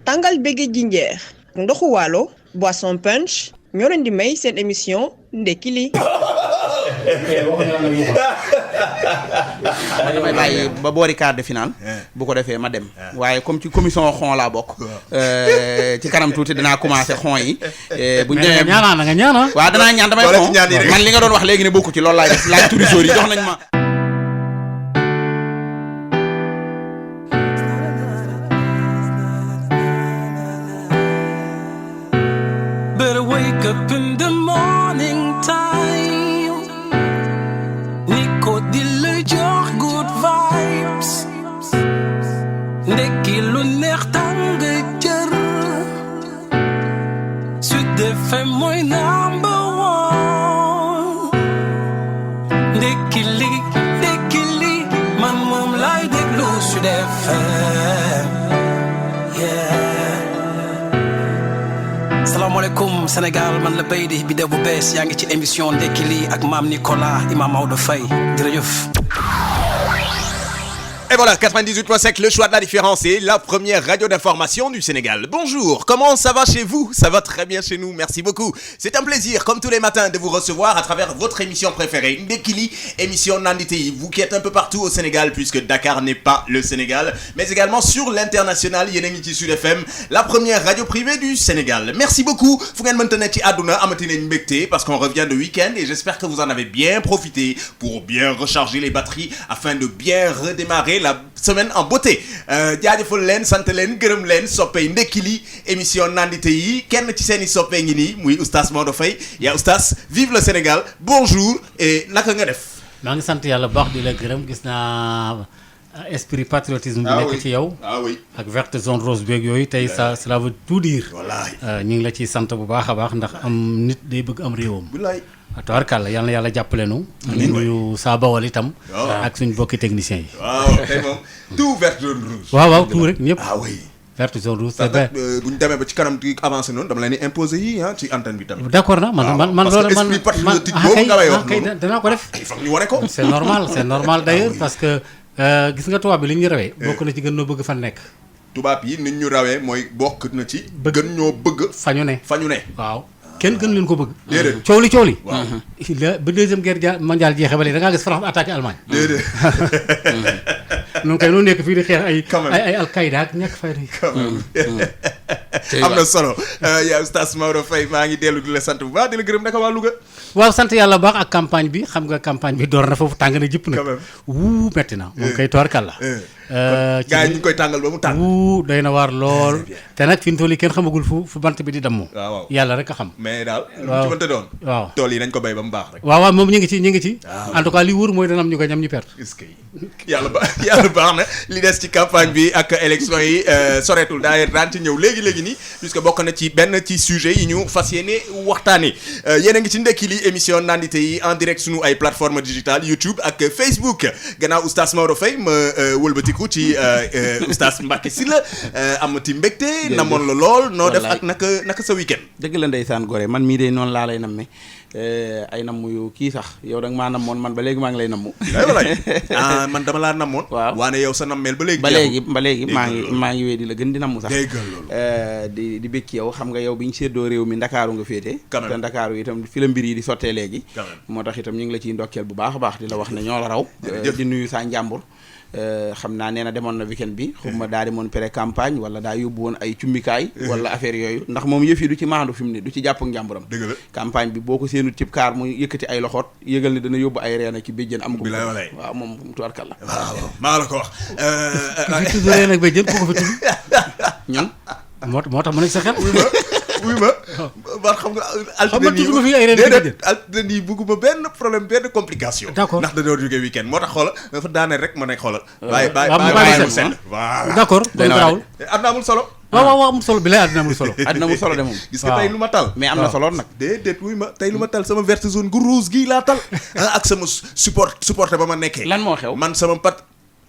tàngal bége jinjeer ndoxu waalo boisson punch ñoo leen di may seen émission ndekki li damay bàyyi ba boori quart de finale bu ko defee ma dem waaye comme ci commission xon laa bokk ci kanam tuuti dinaa commencé xon yi bu ñu demee ñaanaa nga ñaana waaw danaa ñaan damay xon man li nga doon wax léegi ne bokku ci loolu laay def laaj touriseurs yi jox nañ ma Better wake up in the morning time. Nico di la jox good vibes. Ndekki lu neex tàng jër. Sud FM mooy number one. Ndekki li man moom laay déglu Sud FM. Yeah. Salaamaaleykum Sénégal man la Beydi bi de bu bees yaa ngi ci émission Ndekki li ak Mame Nicolas Imam Maodo Faye jërëjëf. Et voilà, 98.5, le choix de la différence et la première radio d'information du Sénégal. Bonjour, comment ça va chez vous? Ça va très bien chez nous, merci beaucoup. C'est un plaisir, comme tous les matins, de vous recevoir à travers votre émission préférée, Ndekki li, émission Nandite. Vous qui êtes un peu partout au Sénégal, puisque Dakar n'est pas le Sénégal, mais également sur l'international, yéen a ngi ci Sud FM, la première radio privée du Sénégal. Merci beaucoup. Fu ngeen mënta ne ci àdduna amati nañ mbégte, parce qu'on revient de week-end et j'espère que vous en avez bien profité pour bien recharger les batteries afin de bien redémarrer la semaine en beauté. Jaajëfal leen sant leen gërëm leen soppey Ndekki li émission nandite yi kenn ci seeni soppee ngi nii muy oustaz Maodo Faye yaa oustaz vive le Sénégal bonjour et naka nga def. maa ngi sant yàlla baax di la gërëm gis naa esprit patriotisme bi nekk ci yow. ah oui ak verte zone rose beeg yooyu tey ça cela veut tout dire. wallaahi ñu ngi la ciy sant bu baax a baax ndax am nit day bëgg am réewam. wallaahi. tabarkàlla yal na yàlla jàppale nu. amiin nuyu saa bawal itam. ak suñu bokki techniciens yi. waaw tey moom tout vert jaune rouge. waaw tout rek ñëpp. ah oui. verte zone rouge c'est vrai. bu ñu demee ba ci kanam di avancé noonu dama leen di imposer yi ci antenne bi tamit. d'accord na man loolu man esprit patriotique boobu nga may wax kay danaa ko def. il faut ñu wane ko. c'est normal d'ailleurs parce que gis nga tubaab bi li ñu rawee. bokk na ci gën noo bëgg fan nekk. tubaab yi nit ñu rawee mooy bokk na ci. gën ñoo bëgg. fa ñu ne. waaw. kenn gën leen ko bëgg. déedéet coow li. waaw ba deuxième guerre mondiale jeexee ba léegi da ngaa gis France attaqué Allemagne. déedéet. noonu kay noonu nekk fii di xeex ay Al-Qaïda ak ñàkk fay am na solo yaa oustaz Maodo Faye maa ngi dellu di la sant bu baax di la gërëm naka waa Louga. waaw sant yàlla baax ak campagne bi xam nga campagne bi door na foofu tàng na jëpp nag. wuu metti na moom kay toorkal la. gars yi ñu ngi koy tàngal ba mu tàng. wuu doy na waar lool. te nag fi mu toll nii kenn xamagul fu bant bi di damm. waaw yàlla rek a xam. mais daal. waaw ci mënta doon. waaw tool yi nañ ko bay ba mu baax rek. waaw moom ñu ngi ci. en tout cas li wóor mooy dana am ñu ko ñam ñu perte. est-ce que yàlla baax na li des ci campagne bi ak élection yi soreetul d'ailleurs daan ci ñëw léegi nii puisque bokk na ci benn ci sujet yi ñu fas yéene waxtaanee yéen a ngi ci Ndekki li émission nandite yi en direct sunu ay plateformes digitales YouTube ak Facebook gannaaw oustaz Maodo Faye ma wëlbatiku ci oustaz Mbacké Sylla amati mbégte namoon la lool noo def ak naka sa week-end. dëgg la ndeysaan gore man mii de noonu laa lay namme ay namm yu kii sax yow da nga maa namoon man ba léegi maa ngi lay namm. man dama laa namoon. waaw waane yow sa nammeel ba léegi. ba léegi maa ngi wéy di la gën di namm sax. di bëgg yow xam nga yow bi ñu séddoo réew mi ndakaaru nga féete. te ndakaaru itam fi la mbir yi di sottee léegi. moo tax itam ñu ngi la ciy ndokkeel bu baax a baax di la wax ne ñoo la raw. di nuyu saa njàmbur. xam naa nee na demoon na weekend bi xuma daa demoon pré campagne wala daa yóbbu woon ay cummikaay wala affaire yooyu ndax moom yëf yi du ci maandu fi mu ne du ci jàpp ak njàmburam. dëgg la campagne bi boo ko seenut cib kaar muy yëkkati ay loxoot yëgal ne dana yóbbu ay reena ci béjjën am ko waaw moom tubarkal la waaw maa la ko wax fi tudd reen ak béjjën ko fi tudd ñun moo tax mu nekk sa xel wuy ma war xam nga altine yi bugguma benn problème benn complication. d'accord ndax da doon jógee week-end moo tax xoolal dafa daaneel rek ma nekk xoolal bàyyi mu set voilà d'accord kon garaawul àddina amul solo waaw amul solo bi lay àddina amul solo àddina amul solo de moom gis nga tey lu ma tal mais am na solo nag déedéet wuy ma tey lu ma tal sama verte zone gu rouge gii laa tal ak sama supporter ba ma nekkee lan moo xew man sama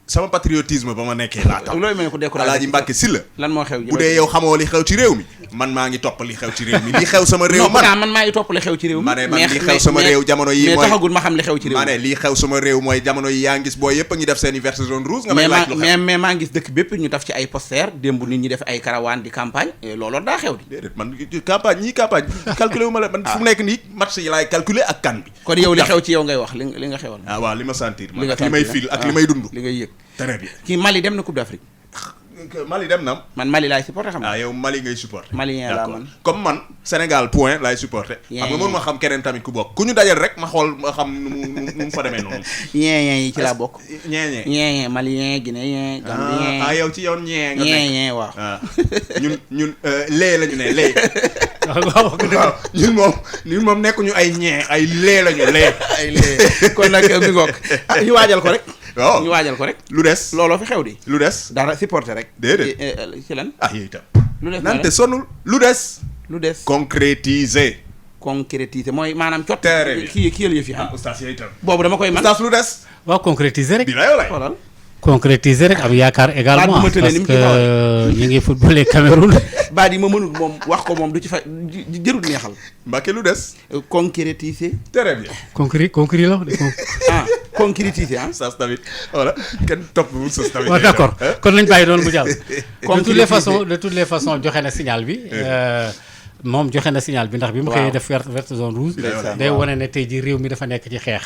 sama patriotisme ba ma nekkee laa tax. looy mel ko découragé Alaaji Mbàkke Sylla. lan moo xew bu dee yow xamoo li xew ci réew mi man maa ngi topp li xew ci réew mi li xew sama réew man maa ngi topp li xew ci réew mi ma ne man li xew sama réew jamono yi mooy mais taxagul ma xam li xew ci réew mi ma ne lii xew sama réew mooy jamono yi yaa ngi gis boo yëpp a ngi def seeni vert jaune rouge nga may laaj lu xew mais maa ngi gis dëkk bépp ñu taf ci ay poster démb nit ñi def ay karawaan di campagne looloo daa xew di déedéet man campagne calculé wu ma la man fu mu nekk nii match yi laay calculé ak kan bi kon yow li xew ci yow ngay wax li nga xewal waaw li ma sentir man ak li may fil ak li may dund li ngay yëg très bien kii Mali dem na Coupe d'Afrique Mali dem na man Mali laay supporté xam nga yow Mali ngay supporté malien laa man comme man Sénégal point laay supporté xam nga mën ma xam keneen tamit ku bokk ku ñu dajal rek ma xool ma xam nu mu fa demee noonu ñee yi ci laa bokk ñee malien guinéen gambien yow ci yow ñee nga ñee waaw ñun lee la ñu ne lee waaw ñun moom nekkuñu ay ñee ay lee la ñu lee ay lee kon nag mi ngoog ñu waajal ko rek waaw ñu waajal ko rek lu des looloo fi xew di lu des dara supporté rek déedéet ci lan yooyu itam lu des nante sonul lu des concrétiser mooy maanaam cot terre kii yël yëf yi xam oustaz yooyu itam boobu dama koy man oustaz lu des waaw concrétiser rek di la yow lay xoolal concrétiser rek am yaakaar également parce que ñu ngi footballé Cameroun baat yi ma mënul moom wax ko moom du ci fa jërul neexal Mbàkke lu des concrétiser très bien concret la concrétiser sas tamit voilà kenn topp bu sas tamit waaw d'accord kon nañ bàyyi doon mu jàll de toutes les façons joxe na signal bi moom joxe na signal bi ndax bi mu xëyee def verte zone rouge day wane ne tey ji réew mi dafa nekk ci xeex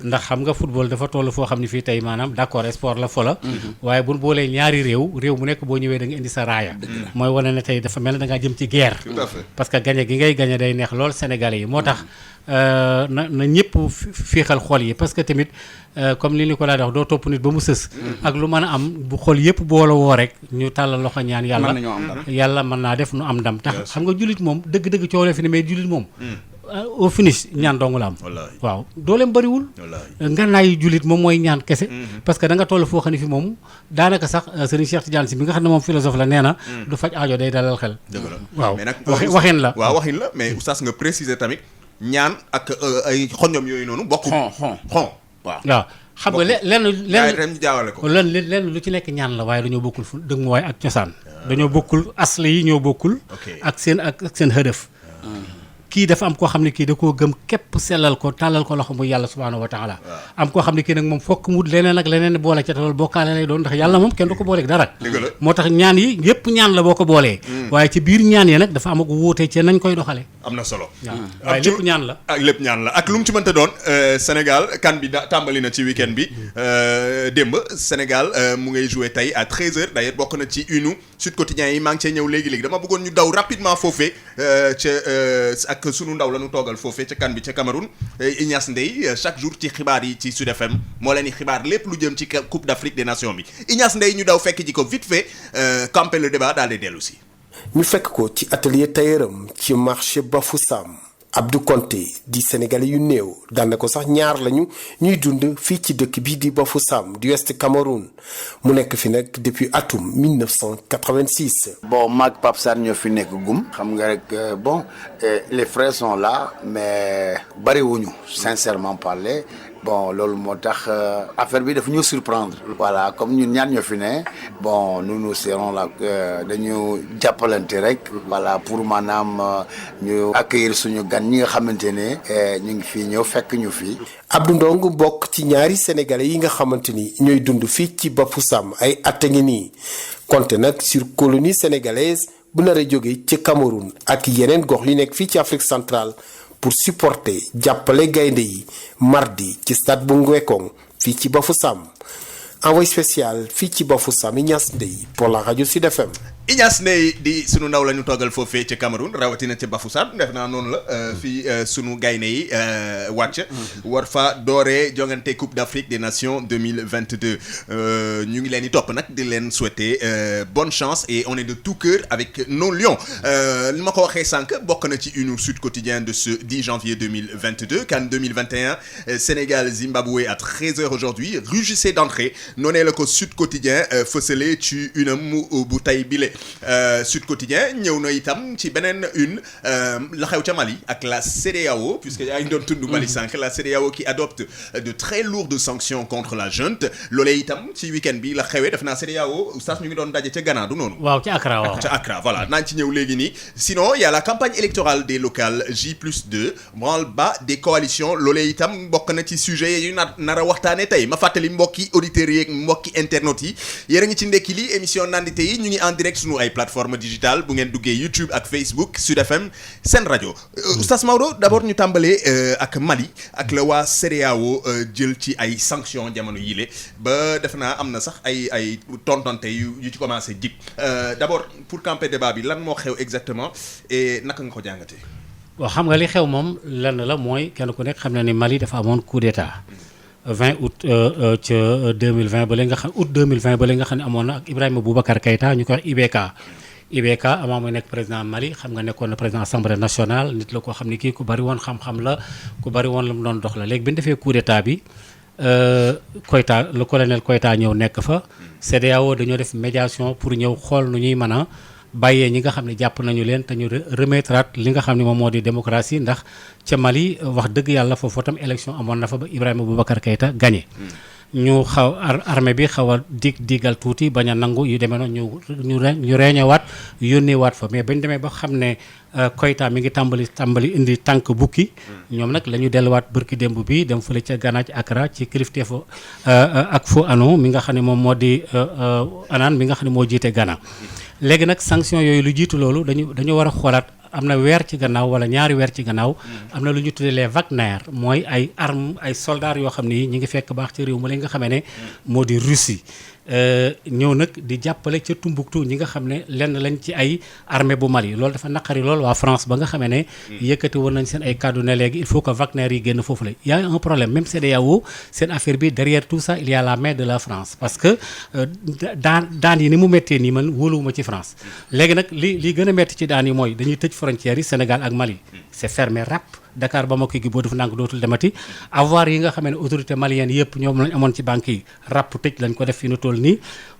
ndax xam nga football dafa toll foo xam ne fii tey maanaam d'accord sport la fola waaye bu boolee ñaari réew mu nekk boo ñëwee da nga indi sa raaya mooy wane ne tey dafa mel ne da ngaa jëm ci guerre parce que gagné gi ngay gagné day neex lool Sénégalais yi moo tax na ñëpp fiixal xol yi parce que tamit comme li Nicolas wax doo topp nit ba mu sës ak lu mën a am bu xol yëpp boole woo rek ñu tàllal loxo ñaan yàlla mën naa def nu am ndam tax xam nga jullit moom dëgg-dëgg coolee fi ne mais jullit moom au finish ñaan dong la am waaw dooleem bëriwul ngannaayu jullit moom mooy ñaan kese parce que da nga toll foo xam ne fi moom daanaka sax Serigne Cheikh Tidiane Sy bi nga xam ne moom philosophe la nee na du faj aajo day dalal xel waaw waxin la mais oustaz nga préciser tamit ñaan ak ay xoññom yooyu noonu bokk xon waaw xam nga lenn lu ci nekk ñaan la waaye dañoo bokkul fu dëgg mu waaye ak cosaan dañoo bokkul asli yi ñoo bokkul ak seen hëdëf kii dafa am koo xam ne kii da koo gëm képp sellal ko tàllal ko loxo muy yàlla subhaanahu wa taala am koo xam ne kii nag moom fokk mu leneen ak leneen boole ca loolu bokkaale lay doon ndax yàlla moom kenn du ko booleeg dara moo tax ñaan yi yëpp ñaan la boo ko boolee waaye ci biir ñaan yi nag dafa am ak wuute ci nañ koy doxale am na solo waaye lépp ñaan la lépp ñaan la ak lu mu ci mënta doon Sénégal kan bi tàmbali na ci week-end bi démb Sénégal mu ngay joué tey à 13h d'ailleurs bokk na ci une Sud Quotidien yi maa ngi cee ñëw léegi dama bëggoon ñu daw rapidement foofee ak sunu ndaw la ñu toogal foofee ca kan bi ca Cameroun Ignace Ndeye chaque jour ci xibaar yi ci Sud FM moo leen di xibaar lépp lu jëm ci Coupe d'Afrique des Nations bi Ignace Ndeye ñu daw fekk ji ko vite fait camper le débat daal di dellu si. ñu fekk ko ci atelier tailleuram ci marché Bafoussam Abdou Konté di Sénégalais yu néew daan ko sax ñaar lañu ñuy dund fii ci dëkk bii di Bafoussam di Ouest Cameroun mu nekk fi nag depuis atum 1986. bon maag Pape Sarr ñoo fi nekk gum xam nga rek les frais sont là mais bariwuñu sincèrement parler bon loolu moo tax affaire bi dafa ñu surprendre. voilà comme ñun ñaar ñoo fi ne bon nous serons là dañu jàppalante rek. voilà pour maanaam ñu accueillir suñu gan ñi nga xamante ne ñu ngi fii ñëw fekk ñu fii. Abdou Ndong bokk ci ñaari sénégalais yi nga xamante ni ñooy dund fii ci Bafoussam ay at a ngi nii compté nag sur colonie sénégalaise bu nar a jógee ci Cameroun ak yeneen gox yi nekk fii ci Afrique centrale. pour supporter jàppale gaynde yi mardi ci stade bu Ngwekong fii ci Bafoussam envoyé spécial fii ci Bafoussam Ignace Ndeye pour la rajo Sud FM. Ignace Ndeye di sunu ndaw la ñu toogal foofee ca Cameroun rawatina ca Bafoussam def naa noonu la fii sunu gaynde yi wàcc war fa dooree jongante Coupe d'Afrique des Nations 2022 ñu ngi leen di topp nag di leen souhaiter bonne chance et on est de tout cœur avec nos lions li ma ko waxee sànq bokk na ci une Sud Quotidien de ce 10 janvier 2022 CAN 2021 Sénégal Zimbabwe à 13h aujourd'hui rugissez d'entrée noonee la ko Sud Quotidien fësale ci une bu tay bile Sud Quotidien ñëw na itam ci beneen une la xew ca Mali ak la CEDEAO puisque yaa ngi doon tudd Mali sànq la CEDEAO qui adopte de très lourdes sanctions contre la junte loolee itam ci week-end bi la xewee def naa CEDEAO oustaz ñu ngi doon daje ca Ghana du noonu. waaw ci Accra waaw. ca Accra voilà naañ ci ñëw léegi nii sinon y a la campagne électorale des locales J+2 branle-bas des coalitions loolee itam bokk na ci sujet yu nar a waxtaanee tey ma fàttali mbokki auditeurs yi ak mbokki internautes yi yéen a ngi ci ndekki li émission nandite yi ñu ngi en direct sunu ay plateforme digitale bu ngeen duggee YouTube ak Facebook Sud FM Sen Radio oustaz Maodo d'abord ñu tàmbalee ak Mali ak la waa CEDEAO jël ci ay sanctions jamono yile ba def naa am na sax ay tontante yu ci commencé jig d'abord pour camper débat bi lan moo xew exactement et naka nga ko jàngatee. waaw xam nga li xew moom lenn la mooy kenn ku nekk xam na ni Mali dafa amoon coup d'état 20 août ca 2020 ba léegi nga xam août 2020 ba léegi nga xam ne amoon na ak Ibrahima Boubacar Keïta ñu koy wax IBK avant muy nekk président Mali xam nga nekkoon na président assemblée nationale nit la koo xam ne kii ku bari woon xam-xam la ku bari woon la mu doon dox la léegi bi ñu defee coup d'état bi Keïta le colonel Keïta ñëw nekk fa CEDEAO dañoo def médiation pour ñëw xool nu ñuy mën a bàyyee ñi nga xam ne jàpp nañu leen te ñu remettre li nga xam ne moom moo di démocratie ndax ca Mali wax dëgg yàlla foofu tam élection amoon na fa ba Ibrahima Boubacar Keïta gagné ñu xaw armée bi xaw a digal tuuti bañ a nangu yu demee noonu ñu reeñewaat yónneewaat fa mais bañ demee ba xam ne Keïta mi ngi tàmbali indi tànk bukki ñoom nag la ñu delluwaat bërki démb bi dem fële ca Ghana ci Accra ci kilifteefu ak fo ano mi nga xam ne moom moo di Anane mi nga xam ne moo jiite Ghana léegi nag sanction yooyu lu jiitu loolu dañu war a xoolaat am na weer ci gannaaw wala ñaari weer ci gannaaw am na lu ñu tuddee les Wagner mooy ay armes ay soldats yoo xam ne ñi ngi fekk baax ci réew mu la nga xamee ne moo di Russie ñëw nag di jàppale ca Tombouctou ñi nga xam ne lenn lañ ci ay armée bu Mali loolu dafa naqari lool waa France ba nga xamee ne yëkkati woon nañ seen ay kàddu ne léegi il faut que Wagner yi génn foofu la y a un problème même CEDEAO seen affaire bi derrière tout ça il y a la main de la France parce que daan yi ni mu méttee nii man wóoluwuma ci France léegi nag li gën a métti ci daan yi mooy dañuy tëj frontières yi Sénégal ak Mali c'est fermé rap Dakar Bamako gi boo def ndànk dootul demati avoir yi nga xam ne autorité malienne yëpp ñoom lañ amoon ci banque yi rap tëj lañ ko def fi nu toll nii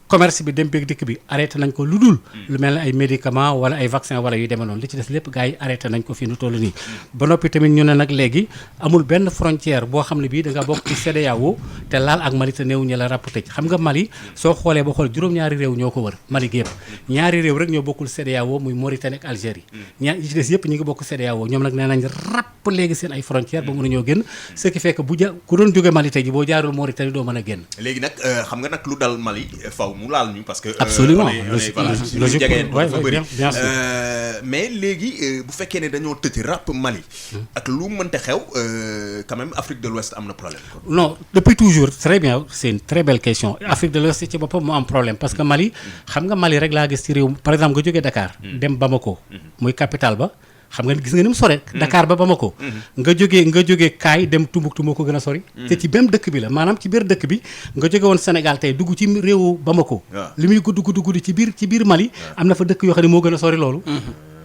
commerce bi dem beeg dikk bi arrêté nañ ko lu dul lu mel ne ay médicaments wala ay vaccin wala yu demee noonu li ci des lépp gars yi arrêté nañ ko fi nu toll nii ba noppi tamit ñu ne nag léegi amul benn frontière boo xam ne bii da nga bokk ci CEDEAO te laal ak Mali te néew ñu la ràpp tëj xam nga Mali soo xoolee ba xool juróom-ñaari réew ñoo ko wër Mali gi yëpp ñaari réew rek ñoo bokkul CEDEAO muy Mauritanie ak Algérie ñaar yi ci des yëpp ñu ngi bokk CEDEAO ñoom nag nee nañ ràpp léegi seen ay frontière ba mën a ñoo génn ce qui fait que ku doon jóge Mali tey ji boo jaarul Mauritanie doo mën a génn léegi nag xam nga nag lu dal Mali faw mu laal ñu parce que absolument logique bien sûr mais léegi bu fekkee ne dañoo tëj rap Mali ak lu mënte xew quand même Afrique de l'Ouest am na problème non depuis toujours très bien c'est une très belle question Afrique de l'Ouest ci boppam moo am problème parce que Mali xam nga Mali rek laa gis ci réew par exemple nga jógee Dakar dem Bamako muy capitale ba xam nga gis nga ni mu sore Dakar ba Bamako nga jógee Kaay dem Tombouctou moo ko gën a sori te ci même dëkk bi la maanaam ci biir dëkk bi nga jóge woon Sénégal tey dugg ci réewu Bamako li muy gudd ci biir Mali am na fa dëkk yoo xam ne moo gën a sori loolu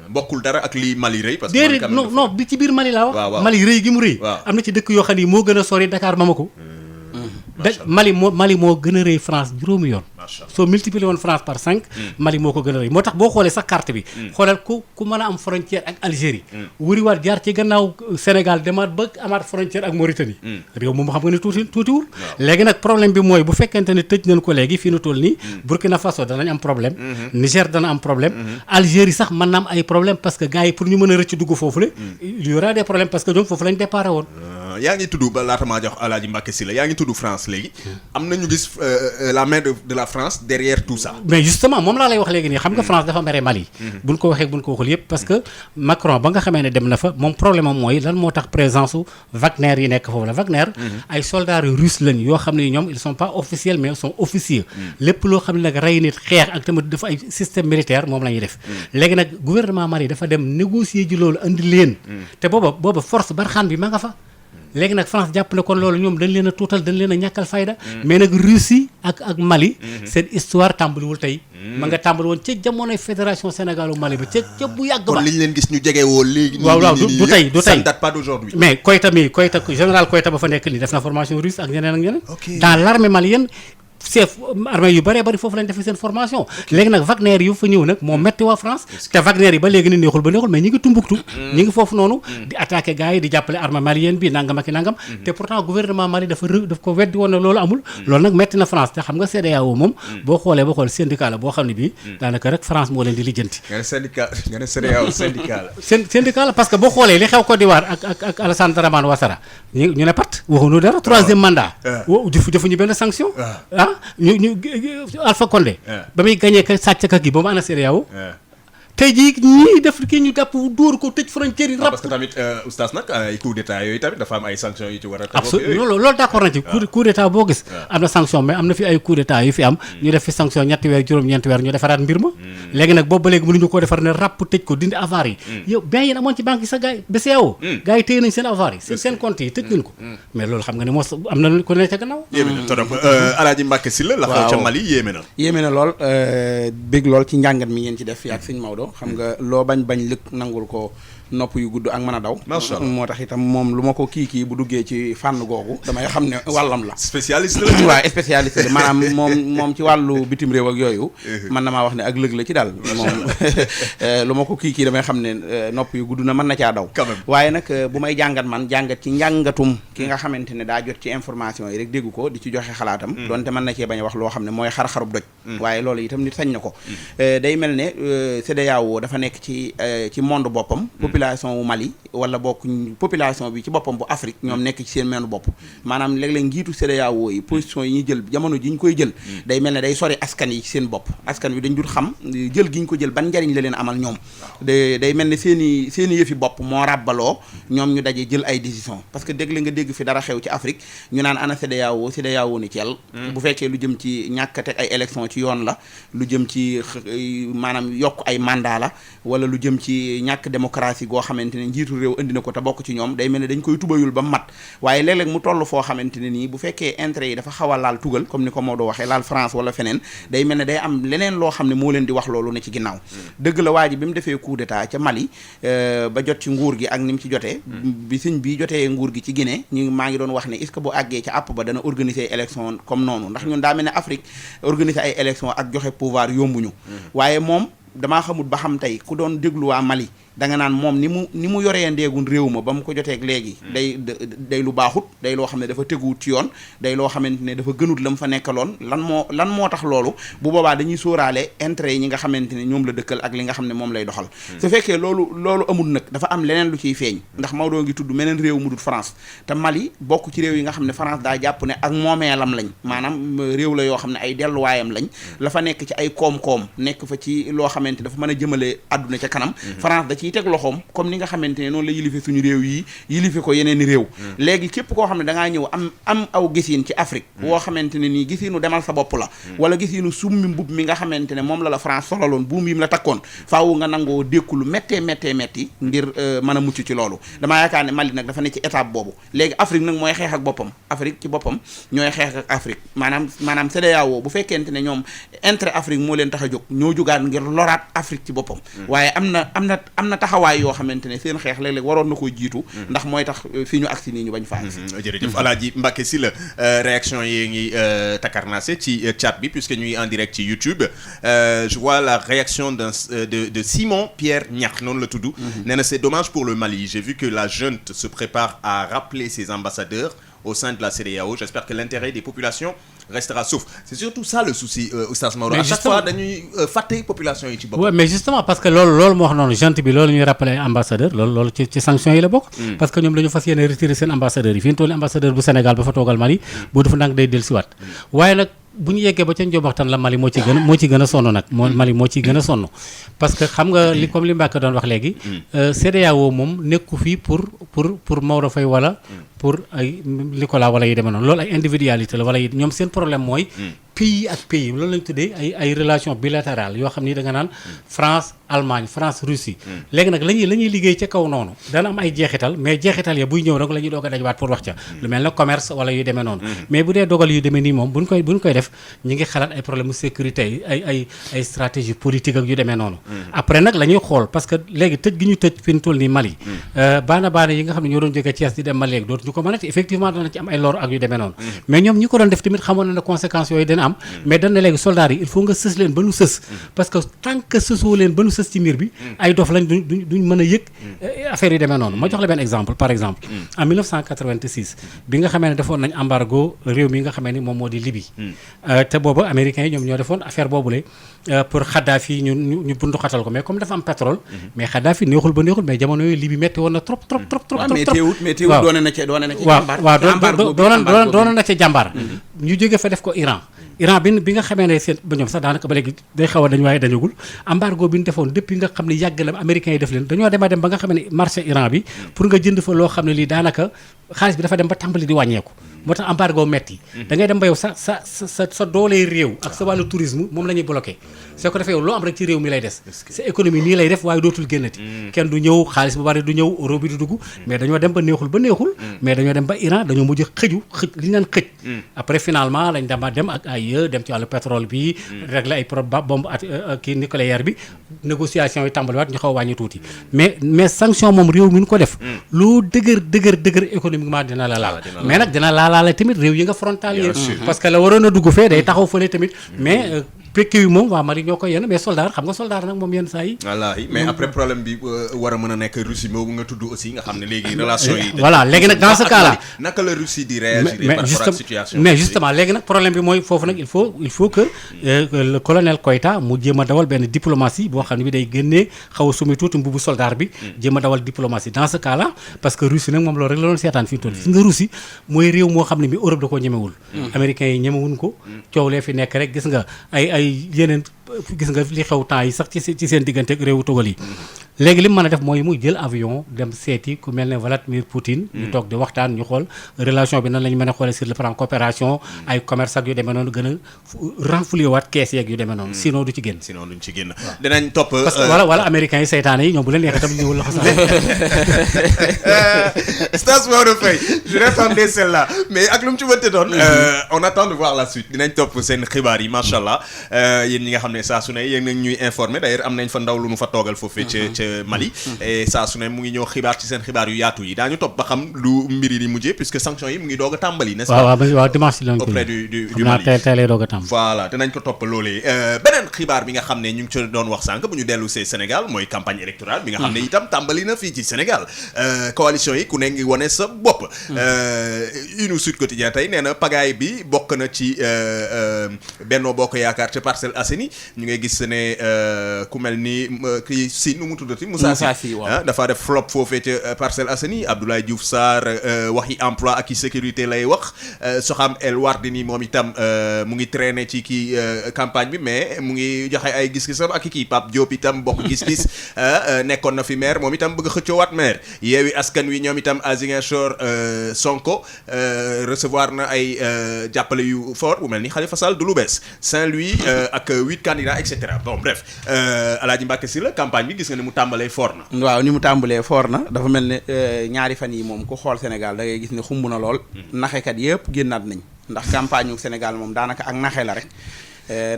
bokkul dara ak li Mali rëy parce que déedéet non bi ci biir Mali laa wax Mali rëy gi mu rëy am na ci dëkk yoo xam ne moo gën a sori Dakar Bamako Mali moo gën a rëy France juróomi yoon soo multiplier woon France par 5 Mali moo ko gën a rëy moo tax boo xoolee sax carte bi xoolal ku mën a am frontière ak Algérie wuriwaat jaar ci gannaaw Sénégal demaat ba amaat frontière ak Mauritanie réew moom xam nga ne tuutiwul léegi nag problème bi mooy bu fekkente ne tëj nañ ko léegi fii nu toll nii Burkina Faso danañ am problème Niger dana am problème Algérie sax mën na am ay problème parce que gars yi pour ñu mën a rëcc dugg foofu la il y aura des problèmes parce que ñoom foofu lañ déparé woon yaa ngi tudd ba laata maa jox Alaaji Mbacké Sylla yaa ngi tudd France léegi am na ñu gis la main de la France derrière tout ça mais justement moom laa lay wax léegi nii xam nga France dafa mere Mali buñ ko waxee buñ ko waxul yëpp parce que Macron ba nga xamee ne dem na fa moom problème am mooy lan moo tax présence su Wagner yi nekk foofu la Wagner ay soldats russes lañ yoo xam ne ñoom ils sont pas officiels mais ils sont officiers lépp loo xam ne nag rey nit xeex ak tamit dafa ay système militaire moom la ñuy def léegi nag gouvernement Mali dafa dem négocier ji loolu andi leen te booba force Barkhane bi ma nga fa léegi nag France jàpp ne kon loolu ñoom dañ leen a tuutal dañ leen a ñàkkal fayda mais nag Russie ak Mali seen histoire tàmbaliwul tey ma nga tàmbali woon ca jamonoy fédération Sénégal Mali ba ca bu yàgg ba kon liñ leen gis ñu jege woo léegi waaw du tey ça ne date pas d'aujourd'hui mais Koïta général Koïta ba fa nekk nii def na formation russe ak ñeneen dans l'armée malienne chef armée yu bëree bëri foofu lañ defee seen formation léegi nag Wagner yu fa ñëw nag moo metti waa France te Wagner yi ba léegi ni neexul ba neexul mais ñi ngi Tombouctou ñi ngi foofu noonu di attaquer gars yi di jàppale armée malienne bi nangam ak nangam te pourtant gouvernement Mali daf ko weddi woon ne loolu amul loolu nag metti na France te xam nga CEDEAO moom boo xoolee ba xool syndicat la boo xam ne bii daanaka rek France moo leen di lijjanti nga ne CEDEAO syndicat la syndicat la parce que boo xoolee li xew Côte d'Ivoire ak Alassane Dramane Ouattara ñu ne pat waxuñu dara troisième mandat defuñu benn sanction ñu Alpha Condé ba muy gagné ka sàcc ka gi ba mu ana CEDEAO tey jii ñii def kii ñu jàpp dóor ko tëj frontière yi. parce que tamit oustaz nag ay coup d'état yooyu tamit dafa am ay sanctions yu ci war a. absolument loolu d'accord na ci. coup d'état boo gis. am na sanction mais am na fi ay coup d'état yu fi am. ñu def fi sanction ñetti weer juróom-ñeenti weer ñu defaraat mbir ma. léegi nag boobu ba léegi mënuñu koo defar ne ràpp tëj ko dindi avare yi. yow bien yéen amoon ci banque yi sa gars yi BCEAO. gars yi téye nañ seen avare yi seen compte yi tëj nañ ko. mais loolu xam nga ne moo am na ku ne ca gannaaw. yéeme na torop Alaaji Mbacke Sylla la xew ca Mali yéeme na. yéeme na lool bég lool ci njàngat mi ngeen ci def ak sëñ Maodo xam nga bañ lëkk nangul ko nopp yu gudd ak mën a daw moo tax itam moom lu ma ko kii bu duggee ci fànn googu damay xam ne wàllam la spécialiste la waaw spécialiste la maanaam moom ci wàllu bitim réew ak yooyu man na maa wax ne ak lëg la ci daal moom lu ma ko kii damay xam ne nopp yu gudd na mën na caa daw waaye nag bu may jàngat ci njàngatum ki nga xamante ne daa jot ci information yi rek dégg ko di ci joxe xalaatam donte mën na cee bañ a wax loo xam ne mooy xar-xarub doj waaye loolu itam nit sañ na ko day mel ne CEDEAO dafa nekk ci monde boppam population wu Mali wala bokk population bi ci boppam bu Afrique ñoom nekk ci seen meenu bopp maanaam léeg-léeg njiitu CEDEAO yi position yi ñu jël jamono ji ñu koy jël day mel ne day sori askan yi ci seen bopp askan wi dañ dul xam jël gi ñu ko jël ban njariñ la leen amal ñoom day mel ne seeni yëfi bopp moo ràbbaloo ñoom ñu daje jël ay décision parce que dégg la nga dégg fi dara xew ci Afrique ñu naan ana CEDEAO ni Thiel bu fekkee lu jëm ci ñàkk teg ay élection ci yoon la lu jëm ci maanaam yokk ay mandat la wala lu jëm ci ñàkk démocratie goo xamante ne njiitu réew indi na ko te bokk ci ñoom day mel ne dañ koy tubayul ba mat waaye léeg-léeg mu toll foo xamante ne nii bu fekkee intérêt yi dafa xaw a laal tugal comme ni ko Maodo waxee laal France wala feneen day mel ne day am leneen loo xam ne moo leen di wax loolu ne ci ginnaaw dëgg la waa ji bi mu defee coup d'état ca Mali ba jot ci nguur gi ak ni mu ci jotee bi sëñ bi jotee nguur gi ci Guinée maa ngi doon wax ne est-ce que bu àggee ca àpp ba dana organiser élection comme noonu ndax ñun daa mel ne Afrique organiser ay élection ak joxe pouvoir yombuñu waaye moom damaa xamul ba xam tey ku doon déglu waa Mali da nga naan moom ni mu yoree ndeegun réew ma ba mu ko joteeg léegi day lu baaxut day loo xam ne dafa teguwut ci yoon day loo xamante ne dafa gënut la mu fa nekkaloon lan moo tax loolu bu boobaa dañuy sóoraale intérêt yi ñi nga xamante ne ñoom la dëkkal ak li nga xam ne moom lay doxal su fekkee loolu amul nag dafa am leneen lu ciy feeñ ndax Maodo ngi tudd meneen réew mu dul France te Mali bokk ci réew yi nga xam ne France daa jàpp ne ak moomeelam lañ maanaam réew la yoo xam ne ay delluwaayam lañ la fa nekk ci ay koom-koom nekk fa ci loo xamante dafa mën a jëmale àdduna ca kanam France da ciy teg loxoom comme ni nga xamante ne noonu la yilife suñu réew yi yilife ko yeneen réew léegi képp koo xam ne da ngaa ñëw am aw gisiin ci Afrique woo xamante ne nii gisiinu demal sa bopp la wala gisiinu summi mbub mi nga xamante ne moom la France solaloon buum yi mu la takkoon faawu nga nangoo dékku lu méttee metti ngir mën a mucc ci loolu damaa yaakaar ne Mali nag dafa ne ci étape boobu léegi Afrique nag mooy xeex ak boppam Afrique ci boppam ñooy xeex ak Afrique maanaam CEDEAO bu fekkente ne ñoom intérêt Afrique moo leen tax a jóg ñoo jógaat ngir loraat Afrique ci boppam waaye am na taxawaay yoo xamante ne seen xeex léeg-léeg waroon na ko jiitu ndax mooy tax fi ñu agsi nii ñu bañ fa agsi jërëjëf Alaaji Mbacke Sylla réaction yi ngi takarnase ci chat bi puisque ñuy en direct ci YouTube je vois la réaction de Simon Pierre Niak noonu la tudd nee na c'est dommage pour le Mali j'ai vu que la junte se prépare à rappeler ses ambassadeurs au sein de la CEDEAO j'espère que l'intérêt des populations restera sauf c'est surtout ça le souci Oustaz Maodo à chaque fois dañuy fàtte population yi ci bopp. Ouais, mais justement parce que loolu moo wax noonu junte bi loolu ñuy rappeler ambassadeur loolu ci sanctions yi la bokk parce que ñoom dañu fas yéene retirer seen ambassadeurs yi fi ñu toll ambassadeur bu Sénégal ba fa toogal Mali boo dafa ndànk day dellusiwaat waaye nag bu ñu yeggee ba ca njombaxtan la Mali moo ci gën a sonn nag Mali moo ciy gën a sonn parce que xam nga li comme li Mbacke doon wax léegi CEDEAO moom nekku fii pour Maodo Faye wala pour ay Nicolas wala yi demee noonu loolu ay individualité la wala yi ñoom seen problème mooy pays ak pays loolu lañ tuddee ay relation bilatérale yoo xam ni da nga naan France Allemagne France Russie léegi nag la ñuy liggéey ca kaw noonu dana am ay jeexital mais jeexital ya buy ñëw nag la ñuy doog a dajwaat pour wax ca lu mel ne commerce wala yu demee noonu mais bu dee dogal yu demee nii moom buñ koy def ñi ngi xalaat ay problème sécurité ay stratégie politique ak yu demee noonu après nag la ñuy xool parce que léegi tëj gi ñu tëj fi ñu toll nii Mali baana yi nga xam ne ñoo doon jógee Thiès di dem Mali léegi dootu ñu ko mënati effectivement dana ci am ay lor ak yu demee noonu mais ñoom ñi ko doon def tamit xamoon na ne conséquences yooyu dana am mais dañ ne léegi soldats yi il faut nga sës leen ba nu sës parce que tant que sësoo leen ba nu sës ci miir bi ay dof lañ duñ mën a yëg affaire yi demee noonu ma jox la benn exemple par exemple en 1986 bi nga xamee ne defoon nañ embargo réew mi nga xamee ni moom moo di Libye te boobu américains yi ñoom ñoo defoon affaire boobule pour Kadhafi ñu buntu xatal ko mais comme dafa am pétrole mais Kadhafi neexul ba neexul mais jamono yooyu Libye metti woon na trop mais teewut doone na ca waaw doone na ca jàmbaar ñu jóge fa def ko Iran bi nga xamee ne seen ba ñoom sax daanaka ba léegi day xaw a dañu waaye dañugul embargo bi ñu defoon depuis nga xam ne yàgg la américains yi def leen dañoo dem ba nga xam ne marché Iran bi pour nga jënd fa loo xam ne lii daanaka xaalis bi dafa dem ba tàmbali di wàññeeku moo tax embargo metti da ngay dem ba yow sa doolee réew ak sa wàllu tourisme moom la ñuy bloqué soo ko defee yow loo am rek ci réew mi lay des sa économie nii lay def waaye dootul génnati kenn du ñëw xaalis bu bari du ñëw euro bi du dugg mais dañoo dem ba neexul mais dañoo dem ba Iran dañoo mujj xëj li ñu naan xëj après finalement lañ dem ak ay dem ci wàllu pétrole bi régler ay bombe kii nucléaire bi négociation yi tàmbaliwaat ñu xaw a wàññi tuuti mais sanction moom réew mi ñu ko def lu dëgër économiquement dina la laal mais nag dina laalaale tamit réew yi nga frontalier parce que la waroon a dugg fee day taxaw fële tamit mais pekk yu moom waa Mali ñoo koy yenn mais soldat xam nga soldat nag moom yenn saa yi wallaahi mais après problème bi war a mën a nekk Russie boobu nga tudd aussi nga xam ne léegi relation yi voilà léegi nag dans ce cas là naka la Russie di réagir par rapport ak situation mais justement léegi nag problème bi mooy foofu nag il faut que le colonel Koïta mu jéem a dawal benn diplomatie boo xam ne bi day génnee xaw a sumi tuuti mbubu soldat bi jéem a dawal diplomatie dans ce cas là parce que Russie nag moom loolu rek la doon seetaan fi mu toll gis nga Russie mooy réew moo xam ne bi Europe da koo ñemewul américains yi ñemewuñ ko coow lee fi nekk rek gis nga ay yeneen gis nga li xew temps yi sax ci seen diggante ak réewu Togal yi léegi li mu mën a def mooy muy jël avion dem seeti ku mel ne Vladimir Poutine ñu toog di waxtaan ñu xool relation bi nan lañu mën a xoolee sur le plan coopération ay commerce ak yu demee noonu gën a renflouer waat kees yeeg yu demee noonu sinon du ci génn dinañ topp parce que wala américains yi seytaane yi ñoom bu leen neexee tam ñëwul la ko Stas Maodo Faye je répondais celle-là mais ak lu mu ci mënte doon on attend de voir la suite dinañ topp seen xibaar yi macha allah yéen ñi nga xam ne saa su ne yéen nag ñuy informer d'ailleurs am nañ fa ndaw lu nu fa toogal foofee ca Mali et saa su ne mu ngi ñëw xibaar ci seen xibaar yu yaatu yi daañu topp ba xam lu mbir yi di mujjee puisque sanction yi mu ngi doog a tàmbali n'est-ce pas waaw dimanche lañ ko auprès du Mali tey lay doog a tàmbali voilà dinañ ko topp loolee beneen xibaar bi nga xam ne ñu ngi ci doon wax sànq bu ñu dellu see Sénégal mooy campagne électorale bi nga xam ne itam tàmbali na fii ci Sénégal coalition yi ku ne ngi wane sa bopp une Sud Quotidien tey nee na pagaay bi bokk na ci Benno Bokk Yaakaar ca Parcelles Assainies ñu ngay gis ne ku mel ni kii si nu mu tuddati Moussa Sy dafa def flop foofee ca Parcelles Assainies Abdoulaye Diouf Sarr waxi emploi ak i sécurité lay wax Soham El Wardini moom itam mu ngi traîner ci kii campagne bi mais mu ngi joxe ay gis-gisam ak kii Pape Diop itam bokk gis-gis nekkoon na fi maire moom itam bëgg a xëccoowaat maire Yewwi Askan Wi ñoom itam à Ziguinchor Sonko recevoir na ay jàppale yu fort bu mel ni Khalifa Sall du lu bees Saint-Louis ak 8 candidats et cetera bon bref Alaaji Mbàkke Sylla campagne bi gis nga ni mu tàmbalee fort na waaw ni mu tàmbalee fort na dafa mel ne ñaari fan yi moom ku xool Sénégal da ngay gis ne xumb na lool naxekat yëpp génnaat nañ ndax campagne u Sénégal moom daanaka ak naxe la rek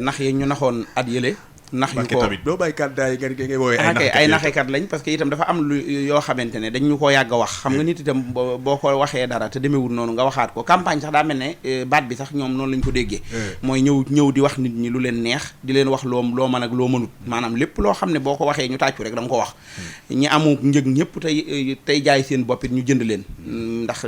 nax yi ñu naxoon at yële nax ñu ko tamit doo bàyyi kàddaay nga woowee ay naxekat lañ parce que itam dafa am lu yoo xamante ne dañ ñu ko yàgg a wax xam nga nit itam boo ko waxee dara te demeewul noonu nga waxaat ko campagne sax daa mel ne baat bi sax ñoom noonu lañ ko déggee mooy ñëw di wax nit ñi lu leen neex di leen wax loo mën ak loo mënut maanaam lépp loo xam ne boo ko waxee ñu tàccu rek da nga ko wax ñi amu njëg ñëpp tey jaay seen boppit ñu jënd leen ndax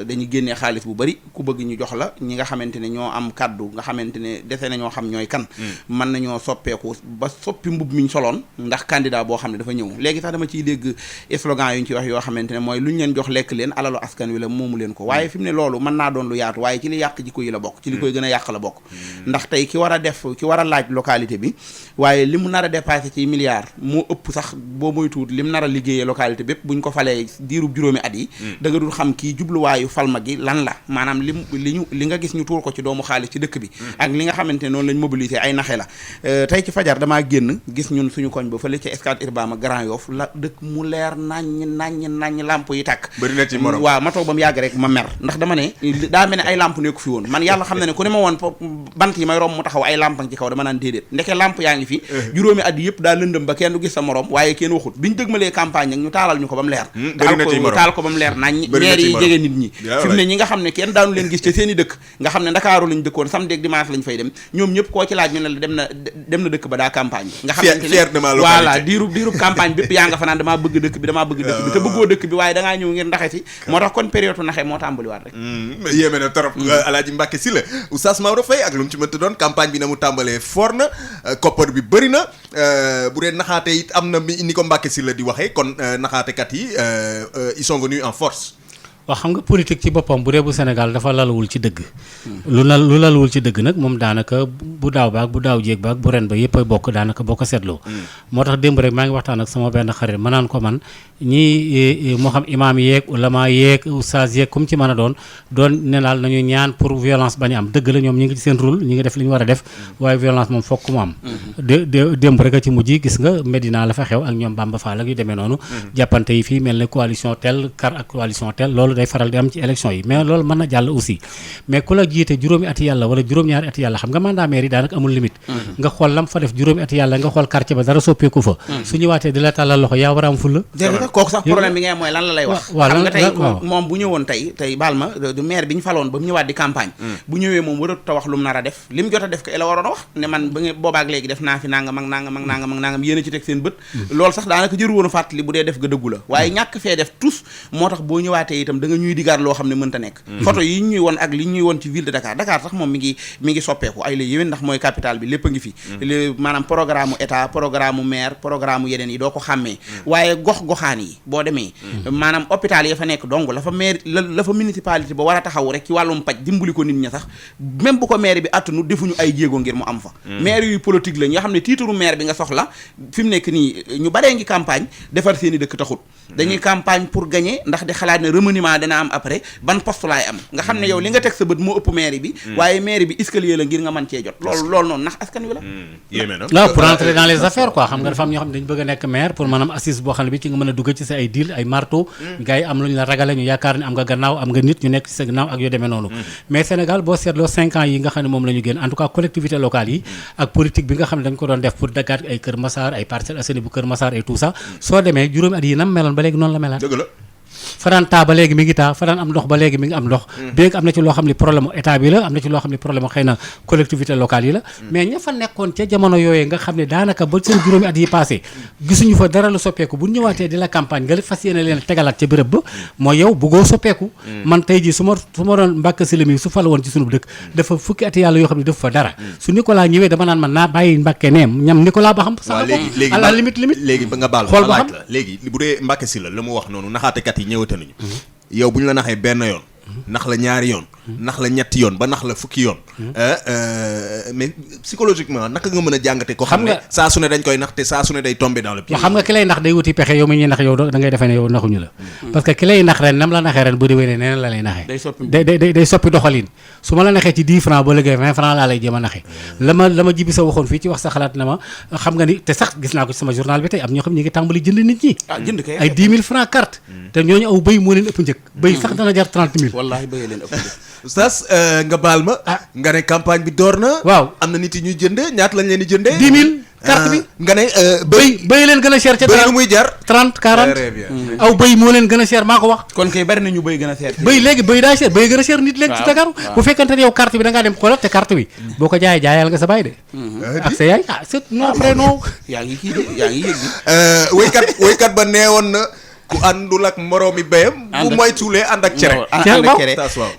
dañuy génnee xaalis bu bari ku bëgg ñu jox la ñi nga xamante ne ñoo am kaddu nga xamante ne dese na ñoo xam ñooy kan mën nañoo soppeeku ba soppi mbub mi ñu soloon ndax candidat boo xam ne dafa ñëw léegi sax dama ciy dégg slogan yu ñu ci wax yoo xamante ne mooy lu ñu leen jox lekk leen alalu askan wi la moomu leen ko waaye fi mu ne loolu mën naa doon lu yaatu waaye ci li yàq jikko yi la bokk ci li koy gën a yàq la bokk ndax tey ki war a laaj localité bi waaye li mu nar a dépassé ci milliards moo ëpp sax boo muy tuut li mu nar a liggéeyee localité bépp buñ ko falee diirub juróomi at yi da nga dul xam kii jubluwaayu falma gi lan la maanaam li nga gis ñu tuur ko ci doomu xaalis ci dëkk bi ak li nga xamante ne noonu lañ mobiliser ay naxe la tey ci fajar damaa génn gis ñun suñu koñ ba fële ci Scat Urbam ak Grand Yoff la dëkk mu leer naññ lamp yi tàkk bëri na ci morom waaw ma toog ba mu yàgg rek ma mer ndax dama ne daa mel ne ay lamp nekku fi woon man yàlla xam na ne ku ne ma woon bant yi may romb mu taxaw ay lamp ci kaw dama naan déedéet ndeke lamp yaa ngi fi juróomi at yëpp daa lëndëm ba kenn du gis sa morom waaye kenn waxut biñu dëgmalee campagne nag ñu taalal ñu ko ba mu leer taal ko ba mu leer nañ campagne maire yi jege nit ñi fi mu ne ñi nga xam ne kenn daanu leen gis te seen i dëkk nga xam ne Ndakaaru lañ dëkkoon samedi ak dimanche lañ fay dem ñoom ñëpp koo ci laaj ñu ne la dem na dëkk ba daa campagne nga xamante ne voilà diirub campagne bépp yaa nga fa naan damaa bëgg dëkk bi te bëggoo dëkk bi waaye dangaa ñëw ngir ndaxe si moo tax kon période naxe moo tàmbaliwaat rek yéeme na trop Alaaji Mbàkke Sylla Oustaz Maodo Faye ak lu mu ci mënta doon campagne bi na mu tàmbalee fort na koppar bi bëri na bu dee naxaate it am na ni ko Mbàkke Sylla di waxee kon naxaatekat yi ils sont venus en force. waaw xam nga politique ci boppam bu dee bu Sénégal dafa laluwul ci dëgg lu laluwul ci dëgg nag moom daanaka bu daaw baag bu daaw jéeg baag bu ren ba yëpp a bokk daanaka boo ko seetloo moo tax démb rek maa ngi waxtaan ak sama benn xarit ma naan ko man ñii moo xam imaam yeeg ulama yeeg oustaz yeeg comme ci mën a doon ne daal nañu ñaan pour violence bañ am dëgg la ñoom ñi ngi ci seen rôle ñi ngi def li ñu war a def waaye violence moom fokk mu am démb rek a ci mujj gis nga Medina la fa xew ak ñoom Bamba Fall ak yu demee noonu jàppante yi fii mel ne coalition tel kar ak coalition tel loolu day faral di am ci élection yi mais loolu mën na jàll aussi mais ku la jiite juróomi ati yàlla wala juróom-ñaari ati yàlla xam nga mandat maire yi daanaka amul limite nga xool lam fa def juróomi ati yàlla nga xool quartier ba dara soppeeku fa su ñëwaatee di la tàllal loxo yaa war a am fulla kooku sax problème bi ngay mooy lan la lay wax xam nga tey moom bu ñëwoon tey baal ma du maire bi ñu faloon ba mu ñëwaat di campagne bu ñëwee moom waratu wax lu mu nar a def li mu jot a def ko la waroon a wax ne man ba nga boobaak léegi def naa fi nangam ak nangam ak nangam ak nangam yéen a ci teg seen bët loolu sax daanaka jëru woon a fàttali bu dee def ga dëggu la waaye ñàkk fee def tous moo tax boo ñëwaatee itam da nga ñuy digaar loo xam ne mënta nekk photo yi ñuy won ak li ñuy won ci ville de Dakar sax moom mi ngi soppeeku ay la yéwén ndax mooy capitale bi lépp a ngi fi maanaam programme état programme maire programme yeneen yi doo ko xàmmee waaye gox-goxaan yi boo demee maanaam hôpital ya fa nekk donc la fa maire la fa municipalité ba war a taxaw rek ci wàllum paj dimbali ko nit ña sax même bu ko maire bi attunu defuñu ay jéego ngir mu am fa maire yu politique lañ nga xam ne titre maire bi nga soxla fi mu nekk nii ñu baree ngi campagne defar seen i dëkk taxut dañuy campagne pour gagner ndax di xalaat ne remaniement dina am après ban poste laay am nga xam ne yow li nga teg sa bët moo ëpp maire bi waaye maire bi escalier la ngir nga mën cee jot loolu noonu ndax askan wi la yéeme na là pour entrer dans les affaires quoi xam nga dafa am ñoo xam ne dañu bëgg a nekk maire pour maanaam assise boo xam ne bi ci nga mën a dugg ci sa ay deal ay marteau gars yi am lu ñu la ragale ñu yaakaar ne am nga gannaaw am nga nit ñu nekk ci sa gannaaw ak yoo demee noonu mais Sénégal boo seetloo 5 ans yi nga xam ne moom la ñu génn en tout cas collectivité locale yi ak politique bi nga xam ne dañ ko doon def pour Dakar ay Kër Massar ay Parcelles Assainies bu Kër Massar et tout ça soo demee juróomi at yi nam meloon ba léegi noonu la melaat Fadaan taa ba léegi mi ngi taa Fadaan am ndox ba léegi mi ngi am ndox bien que am na ci loo xam ne problème état bi la am na ci loo xam ne problème xëy na collectivité locale yi la mais ña fa nekkoon ca jamono yooyee nga xam ne daanaka ba seen juróomi at yi passé gisuñu fa dara lu soppeeku bu ñëwaatee di la campagne nga fas yéene leen tegalaat ca béréb ba mooy yow bëggoo soppeeku man tey jii su ma doon Mbàkke Sylla mi su fal woon ci sunu dëkk dafa fukki at yàlla yoo xam ne dafa fa dara su Nicolas ñëwee dama naan man naa bàyyi Mbàkke neem ñam Nicolas ba xam sax à la limite léegi ba nga baal ma laaj la léegi bu dee Mbàkke Sylla la mu wax noonu naxaatekat yi ñëwata nañu yow bu ñu la naxee benn yoon nax la ñaari yoon nax la ñetti yoon ba nax la fukki yoon mais psychologiquement naka nga mën a jàngate ko xam ne saa su ne dañ koy nax te saa su ne day tomber dans le piège xam nga ki lay nax day wuti pexe yow mi ñuy nax yow da ngay defee ne yow naxuñu la parce que ki lay nax ren nam la naxee ren bu déwénee neneen la lay naxee day soppi doxalin su ma la naxee ci 10 francs ba léegi 20 francs laa lay jéem a naxee la ma jibi sa waxoon fii ci wax sa xalaat na ma xam nga ni te sax gis naa ko ci sama journal bi tey am ñoo xam ñi ngi tàmbali jënd nit ñi ay 10 000 francs carte te ñooñu aw bëy moo leen ëpp njëkk bëy sax dana jar 30 000 wallaahi bëy leen ëpp Oustaz nga baal ma nga ne campagne bi door na waaw am na nit yi ñuy jëndee ñaata lañ leen di jëndee 10 000 carte bi nga ne bëy leen gën a cher ca bëy lu muy jar 30 40 aw bëy moo leen gën a cher maa ko wax kon kay bari na ñu bëy gën a cher bëy léegi bëy daa cher bëy gën a cher nit léegi ci Dakar bu fekkante ne yow carte bi da ngaa dem xoolal te carte bi boo ko jaayee jaayal nga sa baay de ak sa yaay c'est non après non yaa ngi kii de yaa ngi yëg woykat ba neewoon na ku àndul ak moroomi béyam bu moytuwulee ànd ak cere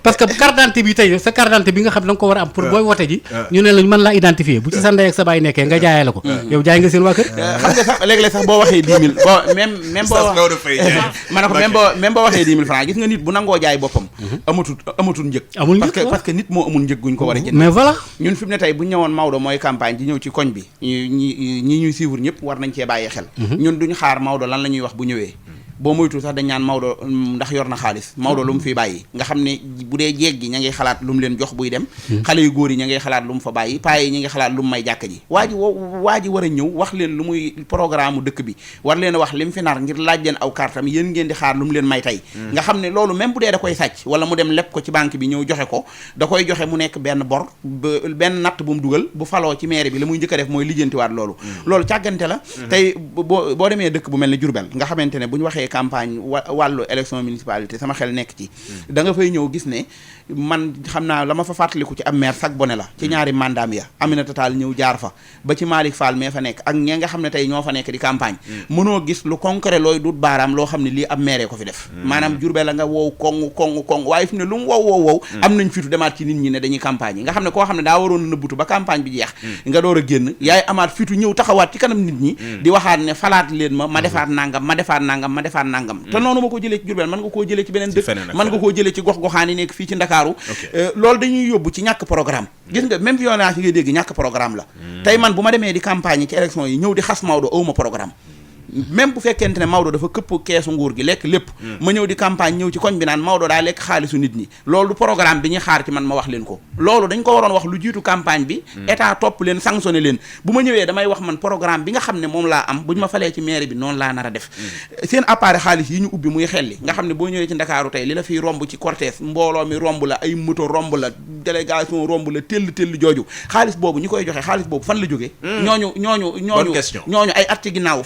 parce que carte d'identité bi tey sa carte d'identité bi nga xam da nga ko war a am pour booy wote ji ñu ne la mën laa identifier bu ci sa ndey ak sa baay nekkee nga jaayee la ko yow jaay nga seen waa kër xam nga sax léeg-léeg sax boo waxee 10 000 boo même boo waxee 10 000 francs gis nga nit bu nangoo jaay boppam amatul njëg parce que nit moo amul njëg guñ ko war a jënd mais voilà ñun fi mu ne tey bu ñu ñëwoon Maodo mooy campagne di ñëw ci koñ bi ñi ñuy suivre ñëpp war nañ cee bàyyi xel ñun duñu xaar Maodo lan la ñuy wax bu ñëwee boo moytu sax dañ ñaan Maodo ndax yor na xaalis Maodo lu mu fi bàyyi nga xam ne bu dee jeeg gi ña ngi xalaat lu mu leen jox buy dem xale yu góor yi ña ngi xalaat lu mu fa bàyyi paa yi ña ngi xalaat lu mu may jàkk ji waa ji war a ñëw wax leen lu muy programme dëkk bi war leen a wax li mu fi nar ngir laaj leen aw kartam yéen ngeen di xaar lu mu leen may tey nga xam ne loolu même bu dee da koy sàcc wala mu dem leb ko ci banque bi ñëw joxe ko da koy joxe mu nekk benn bor benn natt bu mu dugal bu faloo ci maire bi la muy njëkk a def mooy lijjantiwaat loolu càggante la tey boo demee dëkk bu mel ne Diourbel nga xamante ne bu ñu waxee defee campagne wàllu élection municipalité sama xel nekk ci da nga fay ñëw gis ne man xam naa la ma fa fàttaliku ci am maire sax bone la ci ñaari mandaam ya Aminata Tall ñëw jaar fa ba ci Malick Fall mais fa nekk ak ñee nga xam ne tey ñoo fa nekk di campagne mënoo gis lu concret looy dut baaraam loo xam ne lii ab maire ko fi def maanaam Jurbel la nga wow koŋ waaye fi mu ne lu mu wow am nañ fitu demaat ci nit ñi ne dañuy campagne yi nga xam ne koo xam ne daa waroon a nëbbutu ba campagne bi jeex nga door a génn yaay amaat fitu ñëw taxawaat ci kanam nit ñi di waxaat ne falaat leen ma defaat nangam te noonu ma ko jëlee ci Jurbel mën nga koo jëlee ci beneen dëkk mën nga koo jëlee ci gox-goxaan yi nekk fii ci Ndakaaru loolu dañuy yóbbu ci ñàkk programme gis nga même violence yi ngay dégg ñàkk programme la tey man bu ma demee di campagne yi ci élection yi ñëw di xas Maodo awma programme même bu fekkente ne Maodo dafa këpp keesu nguur gi lekk lépp ma ñëw di campagne ñëw ci koñ bi naan Maodo daa lekk xaalisu nit ñi loolu du programme bi ñuy xaar ci man ma wax leen ko loolu dañ ko waroon wax lu jiitu campagne bi état topp leen sanctionné leen bu ma ñëwee damay wax man programme bi nga xam ne moom laa am buñ ma falee ci mairie bi noonu laa nar a def seen appareil xaalis yi ñu ubbi muy xelli nga xam ne boo ñëwee ci Ndakaaru tey li la fiy romb ci cortège mbooloo mi romb la ay moto romb la délégation romb la tell jooju xaalis boobu ñi koy joxe xaalis boobu fan la jógee ñooñu ay at ci ginnaaw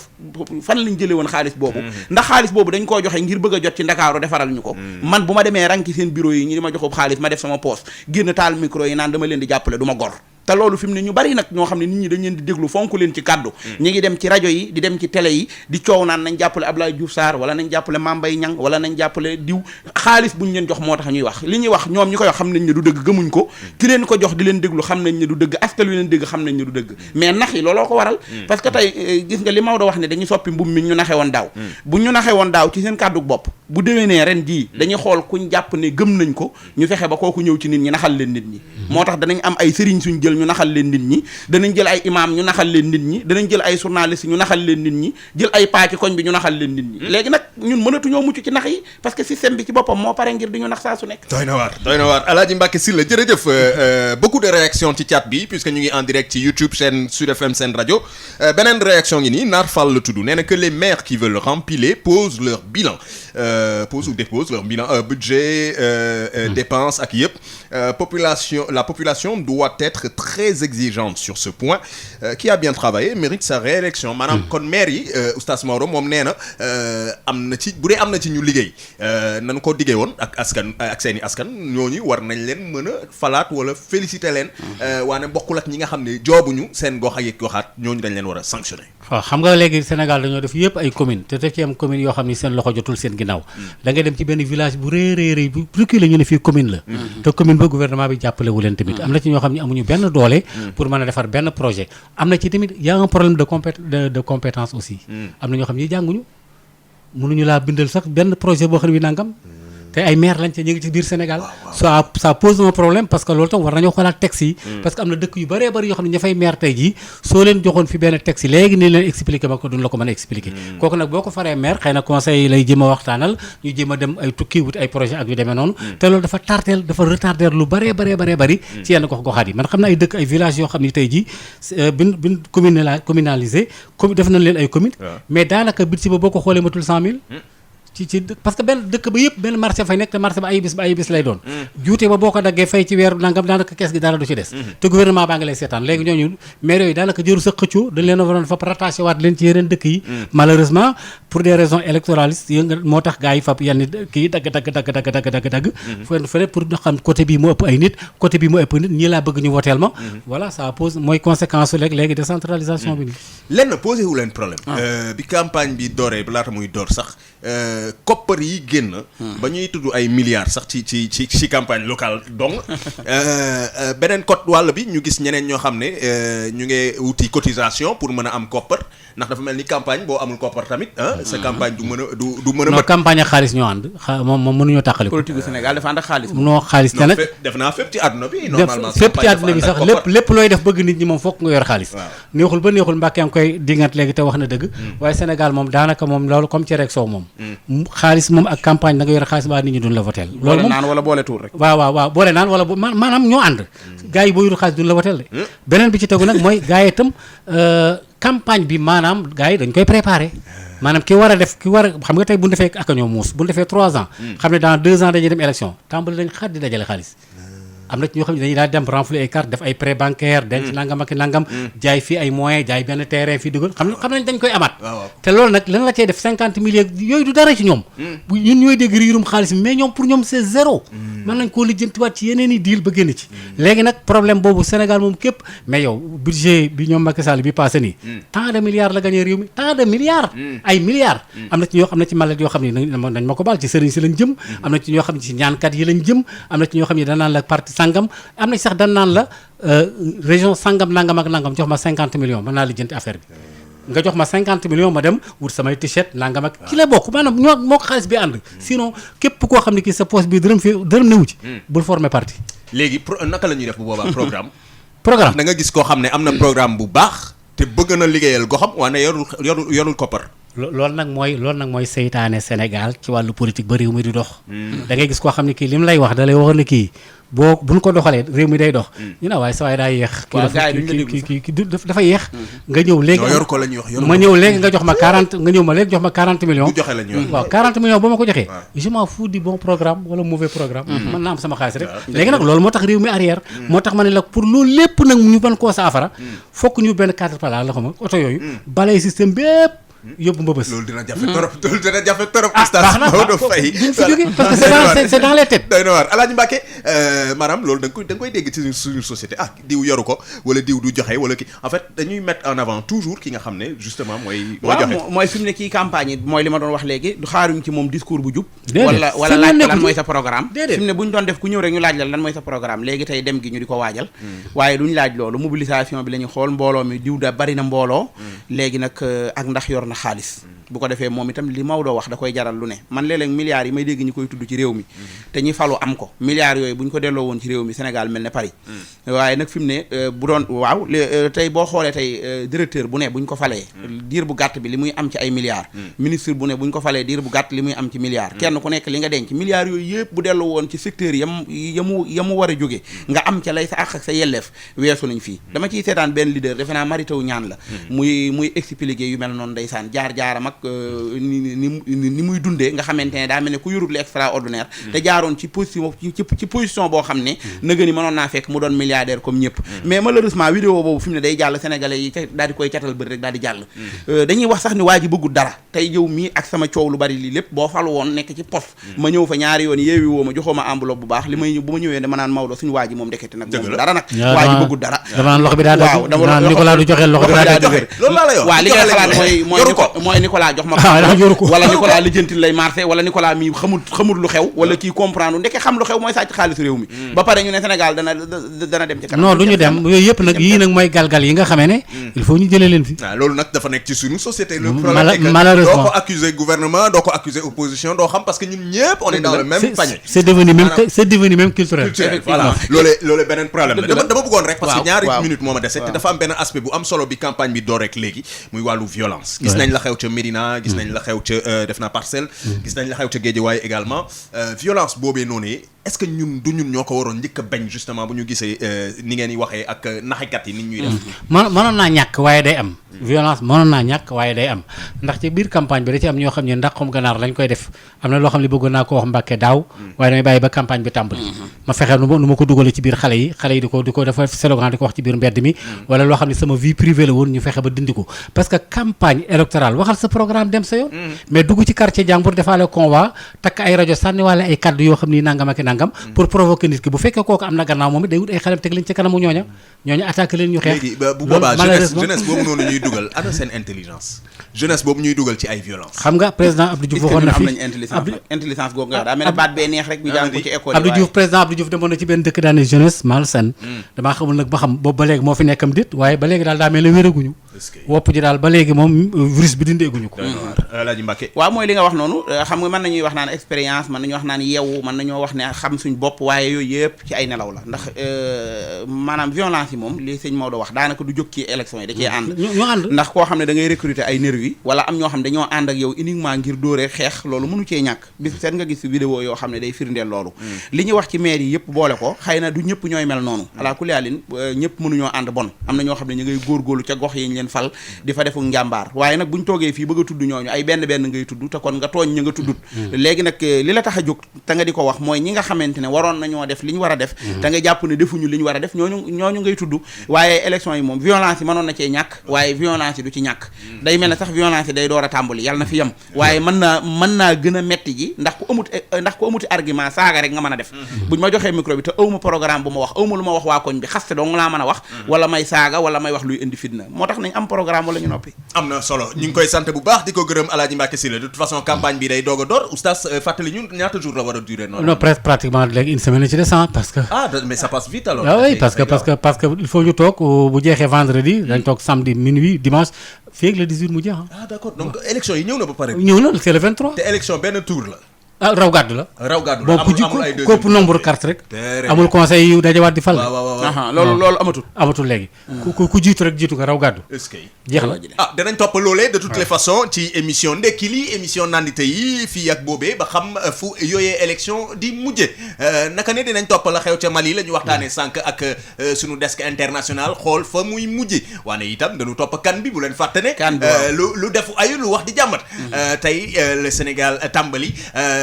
fan lañ jëlee woon xaalis boobu ndax xaalis boobu dañ koo joxe ngir bëgg a jot ci Ndakaaru defaral ñu ko man bu ma demee rang ci seen bureau yi ñi di ma joxub xaalis ma def sama poste génn taal micro yi naan dama leen di jàppale du ma gor te loolu fi mu ne ñu bari nag ñoo xam ne nit ñi dañ leen di déglu fonk leen ci kàddu ñi ngi dem ci rajo yi di dem ci télé yi di coow naan nañ jàppale Abdoulaye Diouf Sarr wala nañ jàppale Mame Mbaye Niang wala nañ jàppale diw xaalis bu ñu leen jox moo tax ñuy wax li ñuy wax ñoom ñi koy wax xam nañ ne du dëgg gëmuñ ko ki leen ko jox di leen déglu xam nañ ne du dëgg askan wi leen dégg xam nañ ne du dëgg mais nax yi looloo ko waral parce que tey gis nga li Maodo wax ne dañuy soppi mbub mi ñu naxe woon daaw bu ñu naxe woon daaw ci seen kàddu bopp bu déwénee ren jii dañuy xool kuñ jàpp ne gëm nañ ko ñu fexe ba kooku ñëw ci nit ñi naxal leen nit ñi moo tax danañ am ay sëriñ suñ jël ñu naxal leen nit ñi danañ jël ay imam ñu naxal leen nit ñi danañ jël ay journaliste ñu naxal leen nit ñi jël ay paa ci koñ bi ñu naxal leen nit ñi léegi nag ñun mënatuñoo mucc ci nax yi parce que système bi ci boppam moo pare ngir di ñu nax saa su nekk doy na waar Alaaji Mbacké Sylla jërëjëf beaucoup de réactions ci chat bi puisque ñu ngi en direct ci YouTube chaîne Sud FM Sen Radio beneen réaction ngi nii Nar Fall la tudd nee na que les maires qui veulent rempiler posent leur bilan posent ou déposent leur bilan budget dépenses ak yëpp la population doit être très exigeante sur ce point qui a bien travaillé mérite sa réélection maanaam kon maire yi Oustaz Maodo moom nee na am na ci bu dee am na ci ñu liggéey nañu ko diggee woon ak askan ak seeni askan ñooñu war nañ leen mën a falaat wala féliciter leen waane bokkul ak ñi nga xam ne joobuñu seen gox ak goxaat ñooñu dañ leen war a sanctionner. waaw xam nga léegi Sénégal dañoo def yëpp ay commune te def ci am commune yoo xam ni seen loxo jotul seen ginnaaw da ngay dem ci benn village bu rëy bu reculé ñu ne fii commune la te commune ba gouvernement bi jàppale wu leen tamit am na ci ñoo xam ne amuñu benn doole pour mën a defar benn projet am na ci tamit y a un problème de compétence aussi am na ñoo xam ne jànguñu mënuñu laa bindal sax benn projet boo xam ne bi nangam te ay maire lañ ci ñu ngi ci biir Sénégal ça pose un problème parce que loolu tam war nañoo xoolaat texte yi parce que am na dëkk yu bëree bëri yoo xam ne ña fay maire tey jii soo leen joxoon fi benn texte yi léegi ni leen expliquer ma ko duñ la ko mën a expliquer kooku nag boo ko faree maire xëy na conseil lay jéem a waxtaanal ñu jéem a dem ay tukki wut ay projet ak yu demee noonu te loolu dafa retarder lu bëree bëri ci yenn gox-goxaat yi man xam na ay dëkk ay village yoo xam ne tey jii bin communalisé def nañ leen ay commune mais daanaka bit si ba boo ko xoolee matul 100 000 ci parce que benn dëkk ba yëpp benn marché fay nekk te marché ba ay bis lay doon juute ba boo ko daggee fay ci weeru nangam daanaka kees gi dara du ci des te gouvernement baa ngi lay seetaan léegi ñooñu maire yooyu daanaka jëru sa xëccoo dañ leen a waroon fa rattaché waat leen ci yeneen dëkk yi malheureusement pour des raisons électoralistes yi nga moo tax gars yi fab yenn kii dagg fële pour nga xam côté bii mu ëpp ay nit côté bii mu ëpp nit ñii laa bëgg ñu woteel ma voilà ça pose mooy conséquence léegi décentralisation bi lenn posé wu leen problème bi campagne bi dooree laata muy door sax koppar yi génn ba ñuy tudd ay milliards sax ci campagne locale donc beneen côté wàll bi ñu gis ñeneen ñoo xam ne ñu ngi wuti cotisation pour mën a am koppar ndax dafa mel ni campagne boo amul koppar tamit sa campagne du mën a non campagne ak xaalis ñoo ànd moom mënuñoo tàqali ko politique du Sénégal dafa ànd ak xaalis noo xaalis te nag def naa fépp ci àdduna bi normalement fépp ci àdduna bi sax lépp looy def bëgg nit ñi moom fokk nga yor xaalis neexul ba neexul Mbàkke am koy dingat léegi te wax na dëgg waaye Sénégal moom daanaka moom loolu comme ci rek soow moom xaalis moom ak campagne da nga yor xaalis baa nit ñi duñ la voteel loolu moom naan wala boole tuur rek waaw boole naan wala maanaam ñoo ànd gars yi boo yorul xaalis duñ la voteel de beneen bi ci tegu nag mooy gars yi itam campagne bi maanaam gars yi dañ koy préparer maanaam ki war a xam nga tey bu ñu defee ak ñoo muus bu ñu defee 3 ans xam ne dans 2 ans dañuy dem élection tàmbali dañ xat di dajale xaalis am na ci ñoo xam ne dañuy daal dem renflouer ay carte def ay prêt bancaire denc nangam ak nangam jaay fii ay moyens jaay benn terrain fii dugal xam nañ dañ koy amaat te loolu nag lan la cay def 50 millions yooyu du dara ci ñoom bu ñun ñooy dégg riirum xaalis mais ñoom pour ñoom c'est zéro mën nañ koo lijjantiwaat ci yeneen i deal ba génn ci léegi nag problème boobu Sénégal moom képp mais yow budget bi ñoom Macky Sall bi passé nii tant de milliards la gagné réew mi tant de milliards ay milliards am na ci ñoo xam ne ci malet yoo xam ne nañ ma ko baal ci sëriñ si lañ jëm am na ci ñoo xam ne ci ñaankat yi lañ jëm am na ci ñoo xam ne danaan la parti sangam am na ci sax danaan la région sangam nangam ak nangam jox ma 50 millions mën naa lijjanti affaire bi nga jox ma 50 millions ma dem wut samay t-shirt nangam ak ki la bokk maanaam ñoo moo ko xaalis bi ànd sinon képp koo xam ne kii sa poste bi dërëm newu ci bul former parti léegi naka la ñuy def bu boobaa programme da nga gis koo xam ne am na programme bu baax te bëgg na liggéeyal goxam waaye yorul koppar loolu nag mooy seytaane Sénégal ci wàllu politique ba réew mi di dox da ngay gis koo xam ne kii li mu lay wax da lay wax ne kii buñ ko doxalee réew mi day dox ñu ne waaye sa waay daa yéex kii dafa yéex nga ñëw léegi ma ñëw léegi nga jox ma 40 nga ñëw ma léegi jox ma 40 millions waaw 40 millions ba ma ko joxee je m'en fous du bon programme wala mauvais programme mën naa am sama xaalis rek léegi nag loolu moo tax réew mi arrière moo tax ma ne la pour loolu lépp nag ñu ban koo saafara fokk ñu benn cadre pala la xam oto yooyu balay système bépp yóbbu mbëbës loolu dina jafe torop oustaz Maodo Faye parce que c'est dans les têtes doy na waar Alaaji Mbàkke maanaam loolu da nga koy dégg ci suñu société diw yoru ko wala diw du joxe wala kii en fait dañuy mettre en avant toujours ki nga xam ne justement mooy joxe mooy fi mu ne kii campagne yi mooy li ma doon wax léegi du xaaruñ ci moom discours bu jub wala laaj lan mooy sa programme fi mu ne bu ñu doon def ku ñëw rek ñu laaj la lan mooy sa programme léegi tey dem gi ñu di ko waajal waaye duñ laaj loolu mobilisation bi la ñu xool mbooloo mi diw da bari na mbooloo léegi nag ak ndax yor na xaalis bu ko defee moom itam li Maodo wax da koy jaral lu ne man léeg-léeg milliards yi may dégg ñu koy tudd ci réew mi te ñi falu am ko milliards yooyu bu ñu ko delloo woon ci réew mi Sénégal mel ne Paris waaye nag fi mu ne bu doon waaw tey boo xoolee tey directeur bu ne bu ñu ko falee diir bu gàtt bi li muy am ci ay milliards ministre bu ne bu ñu ko falee diir bu gàtt li muy am ci milliards kenn ku nekk li nga denc milliards yooyu yëpp bu delloo woon ci secteur yamu war a jóge nga am ca lay sa àq ak sa yelleef weesu nañ fii dama ciy seetaan benn leader defe naa Mary Teuw Niane la muy expliquer yu mel noonu ndeysaan jaar-jaaram ak ni muy dundee nga xamante ne daa mel ne ku yorut lu extraordinaire te jaaroon ci position boo xam ne nëga ni mënoon naa fekk mu doon milliardaire comme ñëpp mais malheureusement vidéo boobu fi mu ne day jàll sénégalais yi daal di koy catal bëri rek daal di jàll dañuy wax sax ni waa ji bëggul dara tey yow mii ak sama coow lu bari lii lépp boo falu woon nekk ci poste ma ñëw fa ñaari yoon yeewi woo ma joxoo ma enveloppe bu baax li may bu ma ñëwee dama naan Maodo suñu waa ji moom ndekete nag moom dara nag waa ji bëggul dara dama naan loxo bi daa dëgg dama Nicolas du joxe loxo bi daa dëgg loolu laa lay wax waaw li ngay xalaat mooy Nicolas jox ma wala Nicolas lijjantil lay marché wala Nicolas mi xamul lu xew wala kii comprendre ndeke xam lu xew mooy sàcc xaalisu réew mi ba pare ñu ne Sénégal dana dem ci kanam non duñu dem yooyu yëpp nag yii nag mooy galgal yi nga xamee ne il faut ñu jëlee leen fi waaw loolu nag dafa nekk ci suñu société le problème malheureusement doo ko accuser gouvernement doo ko accuser opposition doo xam parce que ñun ñëpp on est dans le même panier c'est devenu même culturel voilà loolu beneen problème la dama bëggoon rek parce que ñaari minutes moo ma dese te dafa am benn aspect bu am solo bi campagne bi door rek léegi muy wàllu violence gis nañ la xew ca Médina gis nañ la xew ca def naa Parcelles gis nañ la xew ca Guédiawaye également violence boobee noonu est-ce que ñun ñoo ko waroon njëkk a bañ justement bu ñu gisee ni ngeen di waxee ak naxekat yi nit ñuy def mënoon naa ñàkk waaye day am violence mënoon naa ñàkk waaye day am ndax ci biir campagne bi da ci am ñoo xam ne ndax comme ganaar lañ koy def am na loo xam ne bëggoon naa ko wax Mbàkke daaw waaye damay bàyyi ba campagne bi tàmbali ma fexe nu ma ko dugalee ci biir xale yi di ko dafa slogan di ko wax ci biir mbedd mi wala loo xam ne sama vie privée la woon ñu fexe ba dindi ko parce que campagne électorale waxal sa programme dem sa yoon mais dugg ci quartier jàmbur defaale convoi takk ay rajo sànniwaale ay kaddu yoo xam ni nangam ak nangam pour provoquer nit ki bu fekkee kooku am na gannaaw moom it day wut ay xalem teg leen ci kanamu ñooñu attaqué leen ñu xeex léegi bu boobaa jeunesse boobu noonu ñuy dugal ana seen intelligence jeunesse boobu ñuy dugal ci ay violence xam nga président Abdou Diouf waxoon na fi am nañ intelligence googu nga daa mel ne baat bee neex rek ñu jàng ko ci école Abdou Diouf président Abdou Diouf demoon na ci benn dëkk daane jeunesse malsaine damaa xamul nag ba xam boobu ba léegi moo fi nekkam dit waaye ba léegi daal daa mel ne wéraguñu wopp ji daal ba léegi moom virus bi dindeeguñu ko Alaaji Mbàkke waaw mooy li nga wax noonu xam nga mën nañuy wax naan expérience mën nañu wax naan yeewu mën nañoo wax ne xam suñ bopp waaye yooyu yëpp ci ay nelaw la ndax maanaam violence yi moom li sëñ Maodo wax daanaka du jóg ci élection yi da cee ànd ndax koo xam ne da ngay recruter ay nervi wala am ñoo xam ne dañoo ànd ak yow uniquement ngir dóoree xeex loolu mënu cee ñàkk bis seet nga gis vidéo yoo xam ne day firndeel loolu li ñu wax ci maire yi yëpp boole ko xëy na du ñëpp ñooy mel noonu alaa kulli haalin ñëpp mënuñoo ànd bon am na ñoo xam ne ñu ngay góorgóorlu ca gox yi ñu leen fal di fa defu njàmbaar waaye nag buñ toogee fii bëgg a tudd ñooñu ay benn ngay tudd te kon nga tooñ ña nga tuddut léegi nag li la tax a jóg te nga di ko wax mooy ñi nga xamante ne waroon nañoo def li ñu war a def te nga jàpp ne defuñu li ñu war a def ñooñu ngay tudd waaye élection yi moom violence yi mënoon na cee ñàkk waaye violence yi du ci ñàkk day mel ne sax violence yi day door a tàmbali yàlla na fi yem waaye mën naa gën a metti ji ndax ku amuti argument saaga rek nga mën a def buñ ma joxee micro bi te awma programme bu ma wax awma lu ma wax waa koñ bi xaste dong laa mën a wax wala may saaga wala may wax luy indi fitna moo tax nañ am programme wala ñu noppi am na solo ñu ngi koy sant bu baax di ko gërëm Alaaji Mbacké Sylla de toute façon campagne bi day doog a door oustaz fàttali ñun ñaata jours la war a durer noonu non pratiquement léegi une semaine ci descend parce que mais ça passe vite alors oui parce que il faut ñu toog bu jeexee vendredi dañ toog samedi minuit dimanche fii le 18 mu jeex d'accord donc élection yi ñëw na ba pare ñëw na c'est le 23 te élection benn tour la raw gàddu la bon amul ay kopp nombre carte rek amul conseil yu dajawaat di fal loolu amatul léegi ku jiitu rek jiitu nga raw gàddu est-ce que jeex na danañ topp loolee de toutes les façons ci émission ndekki li émission nandite yi fii ak boobee ba xam fu yooyee élection di mujje naka ne dinañ topp la xew ca Mali la ñu waxtaanee sànq ak sunu desk international xool fa muy mujje waane itam dañu topp kan bi bu leen fàtte ne lu defu ayu lu wax di jàmbat tey le Sénégal tàmbali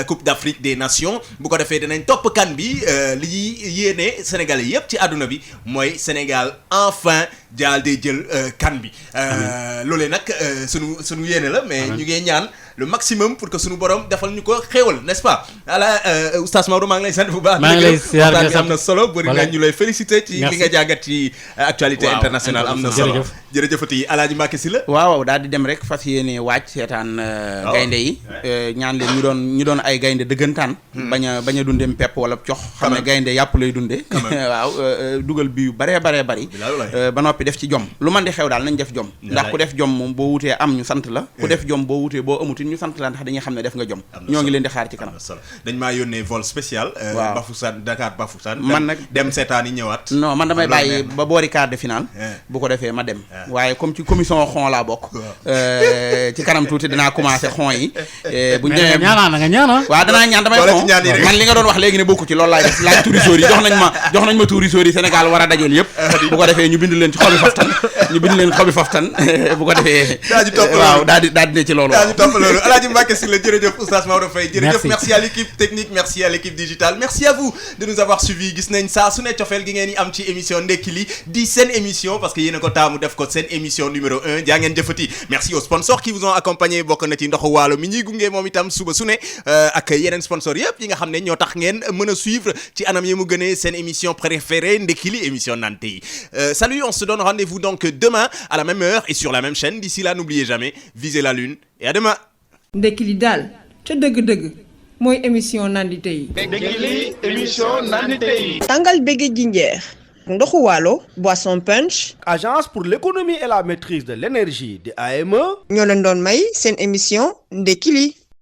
Coupe d'Afrique des Nations bu ko defee dinañ topp kan bi li yéene Sénégalais yépp ci àdduna bi mooy Sénégal enfin daal di jël kan bi loolee nag sunu yéene la mais ñu ngi ñaan le maximum pour que sunu borom defal ñu ko xéewal n'est-ce pas oustaz Maodo maa ngi lay sant bu baax waxtaan bi am na solo bëri na ñu lay féliciter ci li nga jàngat ci actualité internationale am na solo jërëjëfati Alaaji Mbacké Sylla waaw daal di dem rek fas yéene waaj seetaan gaynde yi ñaan leen ñu doon ay gaynde dëggantaan bañ a dundeem pepp wala cox xam ne gaynde yàpp lay dunde waaw dugal bi yu baree bari ba noppi def ci jom lu man di xew daal nañ def jom ndax ku def jom moom boo wutee am ñu sant la ku def jom boo wutee boo amutin ñu sant la ndax dañuy xam ne def nga jom ñoo ngi leen di xaar ci kanam dañ maa yónnee vol spécial Bafoussam Dakar Bafoussam man nag dem seetaan yi ñëwaat non man damay bàyyi ba boori quart de finale bu ko defee ma dem waaye comme ci commission xon laa bokk ci kanam tuuti dinaa commencé xon yi buñ demee waaw danaa ñaan damay xon man li nga doon wax léegi ne bokku ci loolu laay def laaj touriseurs yi jox nañ ma touriseurs yi Sénégal war a dajeel yëpp bu ko defee ñu bind leen ci xobi faftan bu ko defee waaw daal di ne ci loolu Alaaji Mbacké Sylla jërëjëf oustaz Maodo Faye jërëjëf merci à l'équipe technique merci à l'équipe digitale merci à vous de nous avoir suivis gis nañ saa su ne cofeel gi ngeen am ci émission ndekki li di seen émission parce que yéen a ko taamu def ko seen émission numéro 1 jaa ngeen jëfati merci aux sponsors qui vous ont accompagné bokk na ci ndoxu waalo mi ñuy gunge moom itam suba su ne ak yeneen sponsors yëpp yi nga xam ne ñoo tax ngeen mën a suivre ci anam yi mu gënee seen émission préférée ndekki li émission nante yi salut on se donne rendez-vous donc demain à la même heure et sur la même chaîne d'ici là n'oubliez jamais visez la lune et à demain. ndekki li daal ca dëgg-dëgg mooy émission nandite yi. ndekki li émission nandite yi. tàngal bége jinjeer ndoxu waalo boisson punch. agence pour l'économie et la maîtrise de l'énergie de AME. ñoo leen doon may seen émission ndekki li.